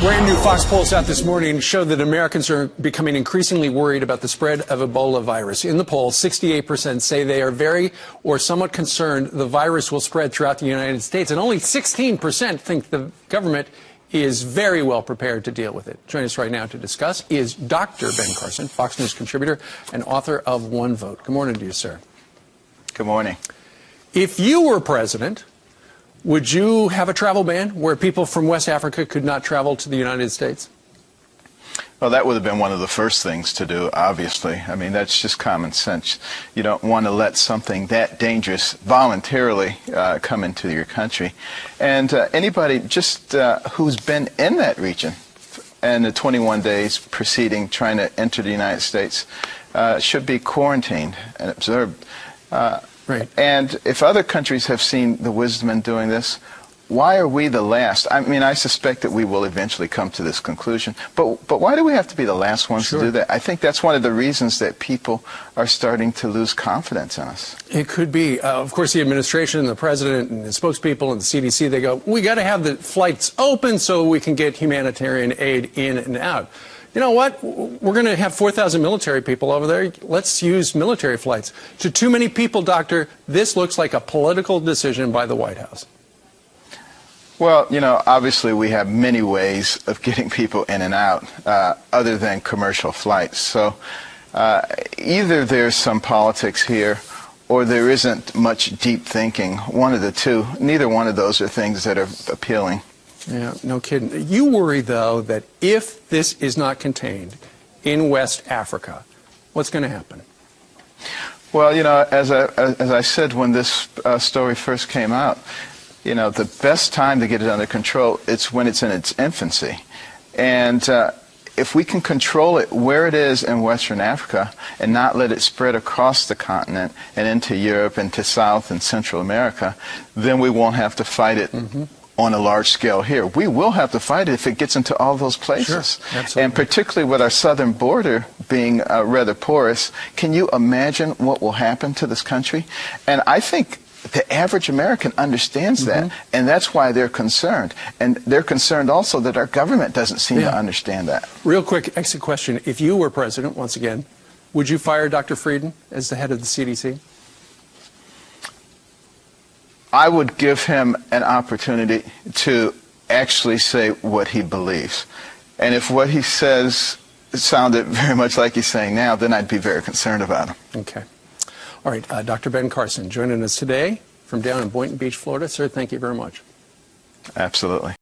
Brand new Fox polls out this morning show that Americans are becoming increasingly worried about the spread of Ebola virus. In the poll, 68% say they are very or somewhat concerned the virus will spread throughout the United States, and only 16% think the government is very well prepared to deal with it. Joining us right now to discuss is Dr. Ben Carson, Fox News contributor and author of One Vote. Good morning to you, sir. Good morning. If you were president, would you have a travel ban where people from West Africa could not travel to the United States? Well, that would have been one of the first things to do, obviously. I mean, that's just common sense. You don't want to let something that dangerous voluntarily come into your country. And anybody just who's been in that region in the 21 days preceding trying to enter the United States should be quarantined and observed. Right. And if other countries have seen the wisdom in doing this, why are we the last? I mean, I suspect that we will eventually come to this conclusion. But why do we have to be the last ones to do that? I think that's one of the reasons that people are starting to lose confidence in us. It could be. Of course, the administration and the president and the spokespeople and the CDC, they go, we got to have the flights open so we can get humanitarian aid in and out. You know what? We're going to have 4,000 military people over there. Let's use military flights. To too many people, Doctor, this looks like a political decision by the White House. Well, you know, obviously we have many ways of getting people in and out other than commercial flights. So either there's some politics here or there isn't much deep thinking. One of the two. Neither one of those are things that are appealing. Yeah, no kidding. You worry, though, that if this is not contained in West Africa, what's going to happen? Well, you know, as I said when this story first came out, you know, the best time to get it under control, it's when it's in its infancy. And if we can control it where it is in Western Africa and not let it spread across the continent and into Europe and to South and Central America, then we won't have to fight it on a large scale here. We will have to fight it if it gets into all those places. Sure, absolutely. And particularly with our southern border being rather porous, can you imagine what will happen to this country? And I think the average American understands that, and that's why they're concerned. And they're concerned also that our government doesn't seem to understand that. Real quick exit question. If you were president, once again, would you fire Dr. Frieden as the head of the CDC? I would give him an opportunity to actually say what he believes. And if what he says sounded very much like he's saying now, then I'd be very concerned about him. Okay. All right, Dr. Ben Carson joining us today from down in Boynton Beach, Florida. Sir, thank you very much. Absolutely.